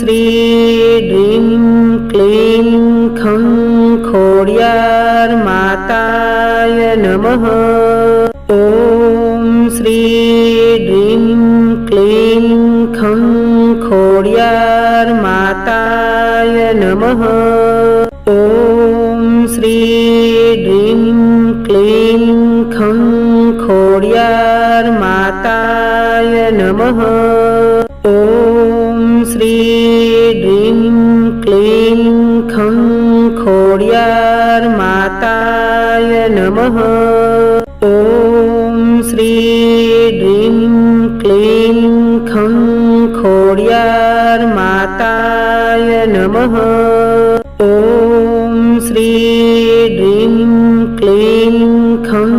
श्री ह्रीं क्लीं खं खोडियार माताय नमः। ॐ श्री ह्रीं क्लीं खं खोडियार माताय नमः। ॐ श्री ह्रीं क्लीं खं खोडियार माताय नमः। ॐ श्री ह्रीं क्लीं खं खोडियार माताय नमः। ॐ श्री ह्रीं क्लीं खं खोडियार माताय नमः। ॐ श्री ह्रीं क्लीं खं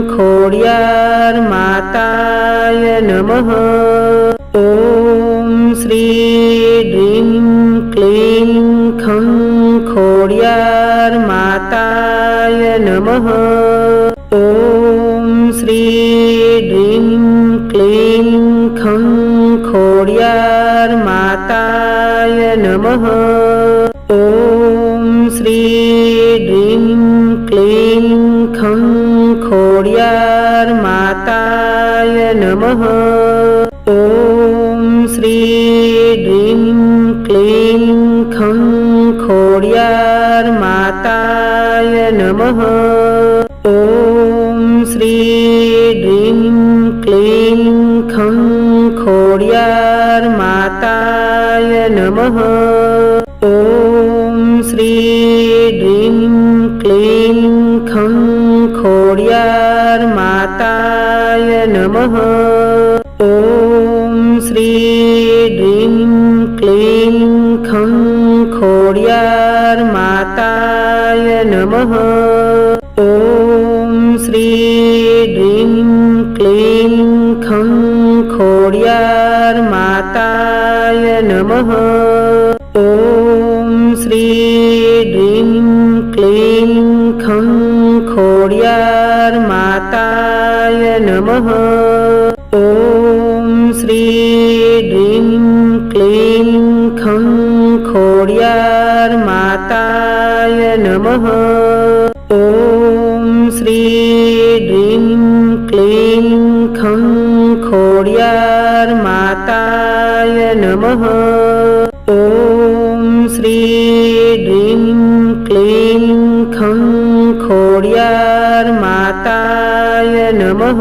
खोडियार माताय नमः। ॐ श्री ह्रीं क्लीं खं खोडियार माताय नमः। ॐ श्री ह्रीं क्लीं खं खोडियार माताय नमः। ॐ श्री ह्रीं क्लीं खं खोडियार माताय नमः। ॐ श्री ह्रीं क्लीं खं खोडियार माताय नमः। ॐ श्री ह्रीं क्लीं खं खोडियार माताय नमः। ॐ श्री ह्रीं क्लीं खं खोडियार माताय नमः। ॐ श्री ह्रीं क्लीं खं खोडियार माताय नमः। ॐ श्री ह्रीं क्लीं खं खोडियार माताय नमः। ॐ श्री ह्रीं क्लीं खं खोडियार माताय नमः। ॐ श्री ह्रीं क्लीं खं खोडियार माताय नमः। ॐ श्री ह्रीं क्लीं खं खोडियार माताय नमः। ॐ श्री ह्रीं क्लीं खं खोडियार माताय नमः।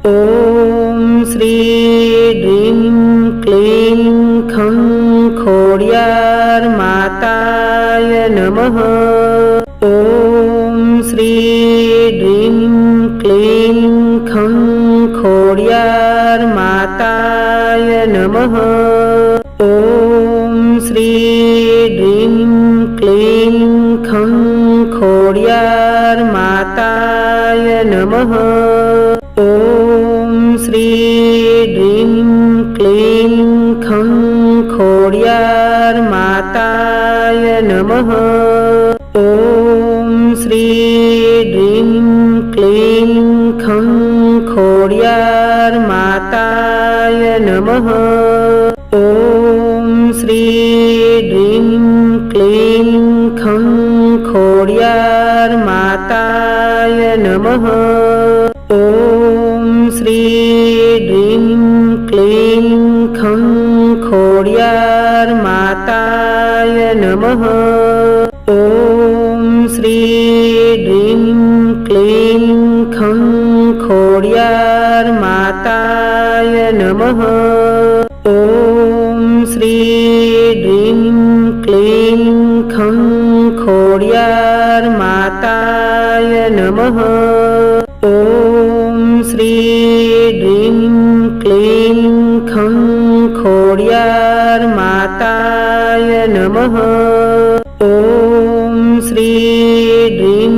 ॐ श्री ह्रीं क्लीं खं खोडियार माताय नमः। ॐ श्री ह्रीं क्लीं खं खोडियार माताय नमः। ॐ श्री ह्रीं क्लीं खं खोडियार माताय नमः। ॐ श्री ह्रीं क्लीं खं खोडियार माताय नमः। ॐ श्री ह्रीं क्लीं खं खोडियार माताय नमः। ॐ श्री ह्रीं क्लीं खं खोडियार माताय नमः। ॐ श्री ह्रीं क्लीं खं खोडियार माताय नमः। ॐ श्री ह्रीं क्लीं खं खोडियार माताय नमः। ॐ श्री ह्रीं क्लीं खं खोडियार माताय नमः। ॐ श्री ह्रीं क्लीं खं खोडियार माताय नमः। ॐ श्री ह्रीं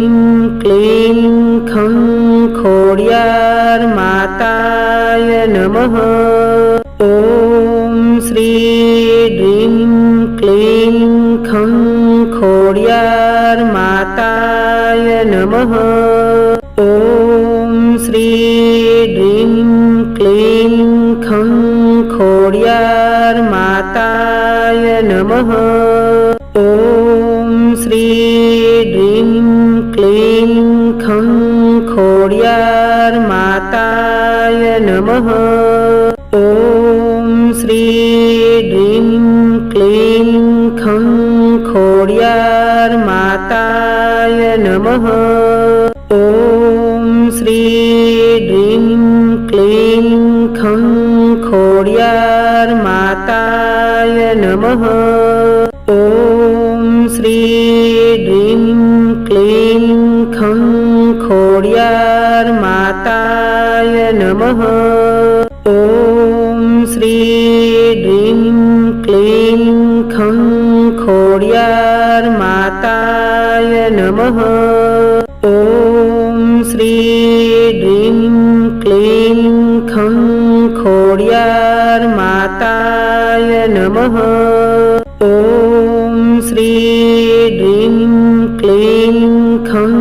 क्लीं खं खोडियार माताय नमः। ॐ श्री ह्रीं क्लीं खं खोडियार माताय नमः। ॐ श्री ह्रीं क्लीं खं खोडियार माताय नमः। ॐ श्री ह्रीं क्लीं खं खोड्यार माताय नमः। ॐ श्री ह्रीं क्लीं खं खोड्यार माताय नमः। ॐ श्री ह्रीं क्लीं खं खोड्यार माताय नमः। ॐ श्री ह्रीं क्लीं खं खोड्यार माताय नमः। ॐ श्री ह्रीं क्लीं खं खोड्यार माताय नमः। ॐ श्री ह्रीं क्लीं खं खोड्यार माताय नमः। ॐ श्री ह्रीं क्लीं खं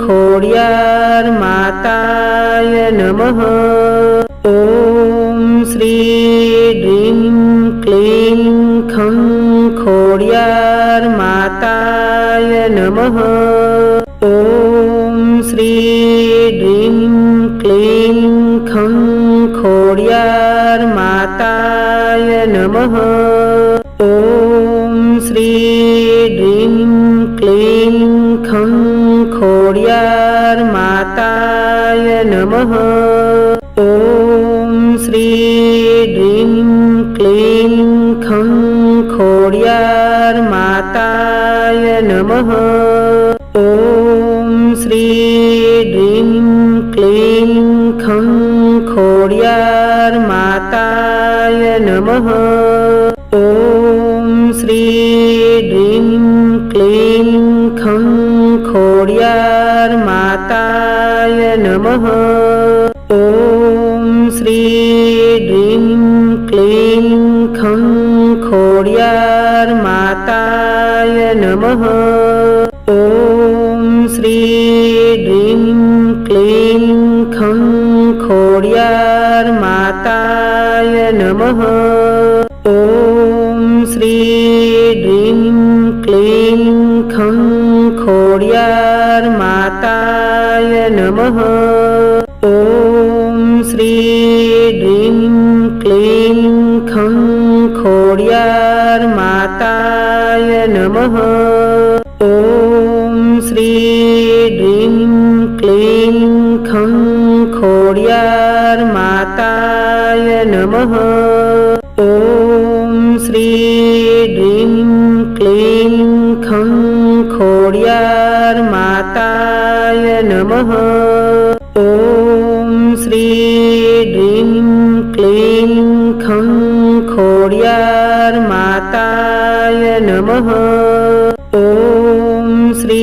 खोड्यार माताय नमः। ॐ श्री ह्रीं क्लीं खं खोड्यार माताय नमः। ॐ श्री ह्रीं क्लीं खं खोड्यार माताय नमः। ॐ श्री ह्रीं क्लीं खं खोड्यार माताय नमः। ॐ श्री ह्रीं क्लीं खं खोड्यार माताय नमः। ॐ श्री ह्रीं क्लीं खं खोड्यार माताय नमः। ॐ श्री ह्रीं क्लीं खं खोड्यार माताय नमः। ॐ श्री ह्रीं क्लीं खं खोड्यार माताय नमः। ॐ श्री ह्रीं क्लीं खं खोड्यार माताय नमः। ॐ श्री ह्रीं क्लीं खं खोड्यार माताय नमः। ॐ श्री ह्रीं क्लीं खं खोड्यार माताय नमः। ॐ श्री ह्रीं क्लीं खं खोड्यार माताय नमः। ॐ श्री ह्रीं क्लीं खं खोड्यार माताय नमः। ॐ श्री ह्रीं क्लीं खं खोड्यार माताय नमः। ॐ श्री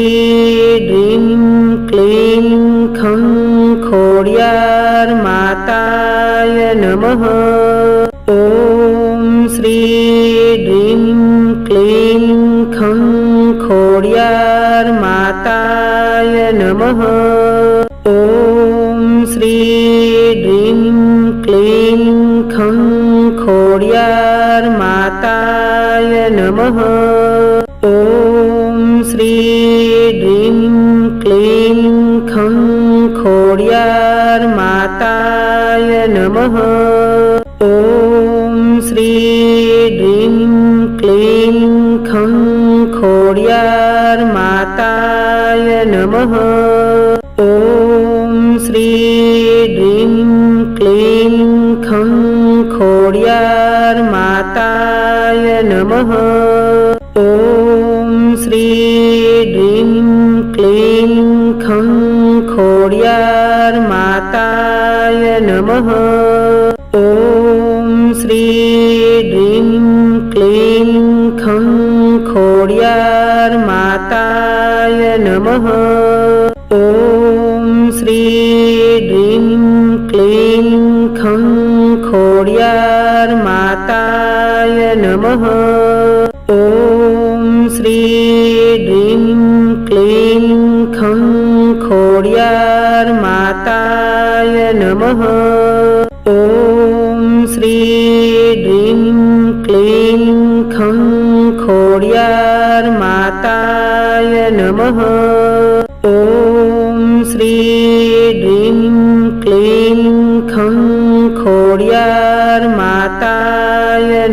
ह्रीं क्लीं खं खोड्यार माताय नमः। ॐ श्री ह्रीं क्लीं खं खोड्यार माताय नमः। ॐ श्री ह्रीं क्लीं खं खोड्यार माताय नमः। ॐ श्री ह्रीं क्लीं खं खोड्यार माताय नमः। ॐ श्री ह्रीं क्लीं खं खोड्यार माताय नमः। ॐ श्री ह्रीं क्लीं खं खोड्यार माताय नमः। ॐ श्री ह्रीं क्लीं खं खोड्यार माताय नमः। ॐ श्री ह्रीं क्लीं खं खोड्यार माताय नमः। ॐ श्री ह्रीं क्लीं खं खोड्यार माताय नमः। ॐ श्री ह्रीं क्लीं खं खोड्यार माताय नमः। ॐ श्री ह्रीं क्लीं खं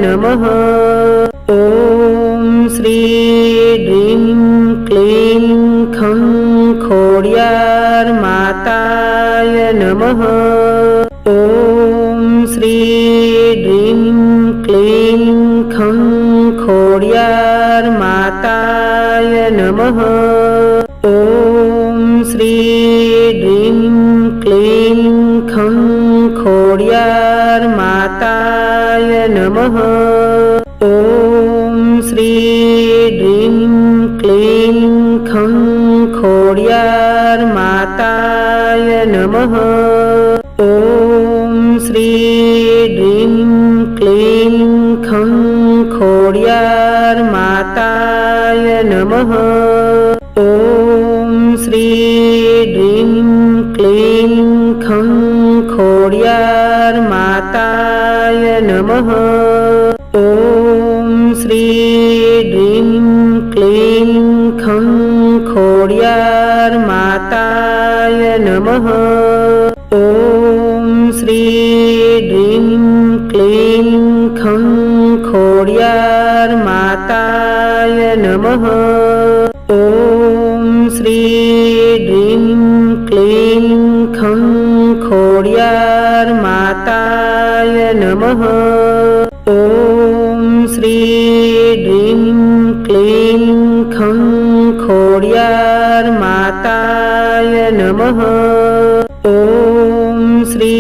नमः। ॐ श्री ह्रीं क्लीं खं खोड्यार माताय नमः। ॐ श्री ह्रीं क्लीं खं खोड्यार माताय नमः। ॐ श्री ह्रीं क्लीं खं खोड्यार माताय नमः। ॐ श्री ह्रीं क्लीं खं खोड्यार माताय नमः। ॐ श्री ह्रीं क्लीं खं खोड्यार माताय नमः। ॐ श्री ह्रीं क्लीं खं खोड्यार माताय नमः। ॐ श्री ह्रीं क्लीं खं खोड्यार माताय नमः। ॐ श्री ह्रीं क्लीं खं खोड्यार माताय नमः। ॐ श्री ह्रीं क्लीं खं खोड्यार माताय नमः। ॐ श्री ह्रीं क्लीं खं खोड्यार माताय नमः। ॐ श्री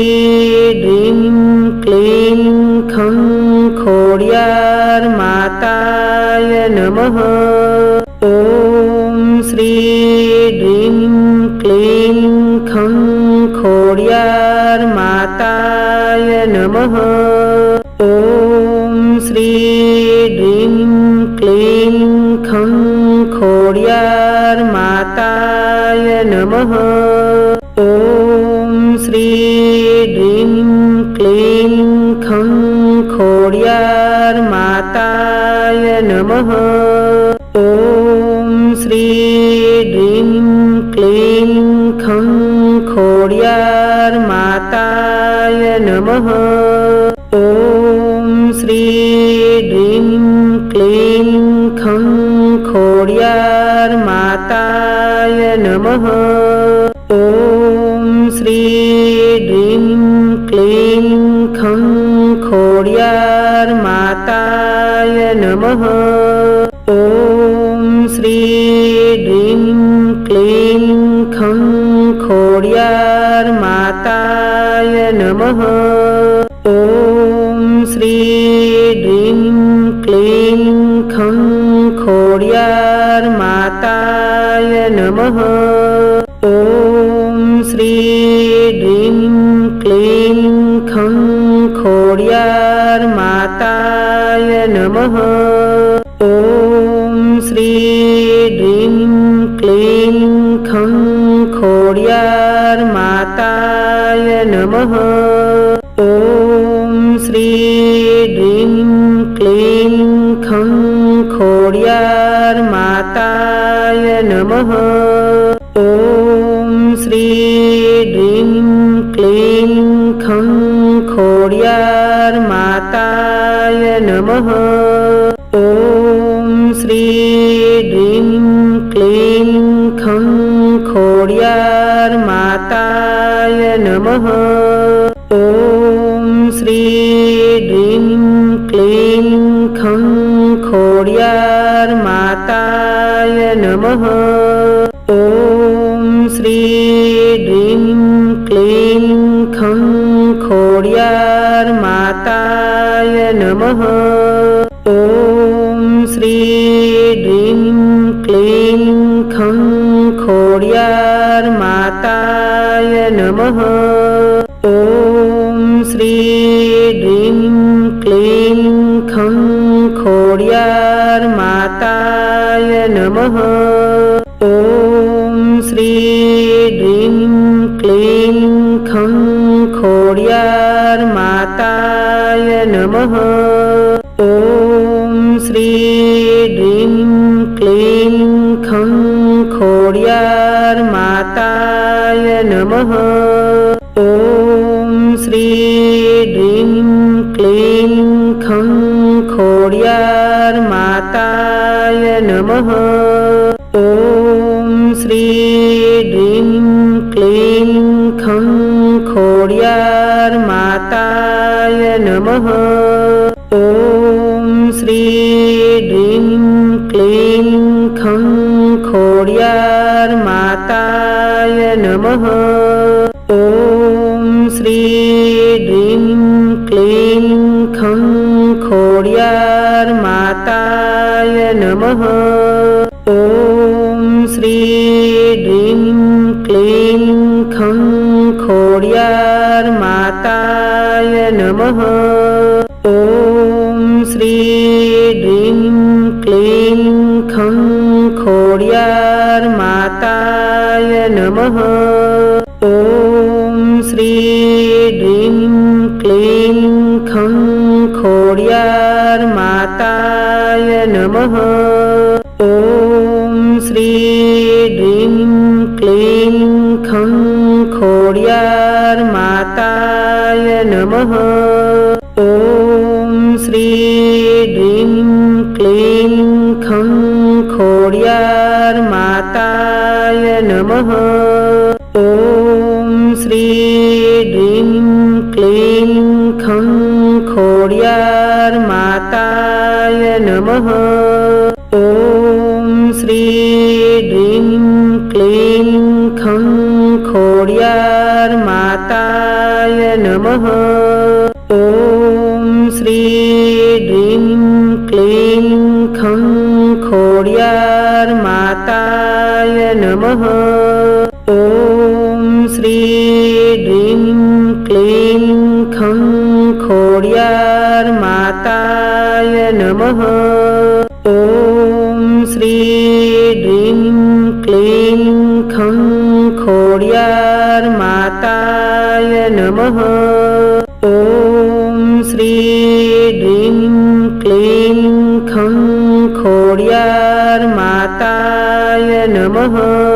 ह्रीं क्लीं खं खोड्यार माताय नमः। ॐ श्री ह्रीं क्लीं खं खोड्यार माताय नमः। ॐ श्री ह्रीं क्लीं खं खोड्यार माताय नमः। ॐ श्री ह्रीं क्लीं खं खोड्यार माताय नमः। ॐ श्री ह्रीं क्लीं खं खोड्यार माताय नमः। ॐ श्री ह्रीं क्लीं खं खोड्यार माताय नमः। ॐ श्री ह्रीं क्लीं खं खोड्यार माताय नमः। ॐ श्री ह्रीं क्लीं खं खोड्यार माताय नमः। ॐ श्री ह्रीं क्लीं खं खोड्यार माताय नमः। ॐ श्री ह्रीं क्लीं खं खोड्यार माताय नमः। ॐ श्री ह्रीं क्लीं खं खोड्यार माताय नमः। ॐ श्री ह्रीं क्लीं खं खोड्यार माताय नमः। ॐ श्री ह्रीं क्लीं खं खोड्यार माताय नमः। ॐ श्री ह्रीं क्लीं खं खोड्यार माताय नमः। ॐ श्री ह्रीं क्लीं खं खोड्यार माताय नमः। ॐ श्री ह्रीं क्लीं खं खोड्यार माताय नमः। ॐ श्री ह्रीं क्लीं खं खोड्यार माताय नमः। ॐ श्री ह्रीं क्लीं खं खोड्यार माताय नमः। ॐ श्री ह्रीं क्लीं खं खोड्यार माताय नमः। ॐ श्री ह्रीं क्लीं खं खोड्यार माताय नमः। ॐ श्री ह्रीं क्लीं खं ખોડિયાર માતાય નમઃ. ઓમ શ્રી ડ્રીમ ક્લીમ ખં ખોડિયાર માતાય નમઃ. ઓમ શ્રી ડ્રીમ ક્લીમ ખં ખોડિયાર માતાય નમઃ. ઓમ શ્રી ડ્રીમ ક્લીમ ખં ખોડિયાર માતાય નમઃ. ઓમ શ્રી ડ્રીમ ક્લીમ ખં ખોડિયાર માતાય નમઃ. ઓમ શ્રી ડ્રીમ ક્લીમ ખં ખોડિયાર માતાય નમઃ. ઓમ શ્રી ડ્રીમ ક્લીમ ખં ખોડિયાર માતાય નમઃ. ઓમ શ્રી ડ્રીમ ક્લીમ ખં ખોડિયાર માતાય નમઃ. ઓમ શ્રી ડ્રીમ ક્લીમ ખં ખોડિયાર માતાય નમઃ. ઓમ શ્રી ડ્રીમ ક્લીમ ખં ખોડિયાર માતાય નમઃ. ઓમ શ્રી ડ્રીમ ક્લીમ ખં ખોડિયાર માતાય નમઃ. ઓમ શ્રી ડ્રીમ ક્લીમ ખં ખોડિયાર માતાય નમઃ. ઓમ શ્રી ડ્રીમ ક્લીમ ખં ખોડિયાર માતાય નમઃ. ઓમ શ્રી ડ્રીમ ક્લીમ ખં ખોડિયાર માતાય નમઃ. ઓમ શ્રી ડ્રીમ ક્લીમ ખં ખોડિયાર માતાય નમઃ.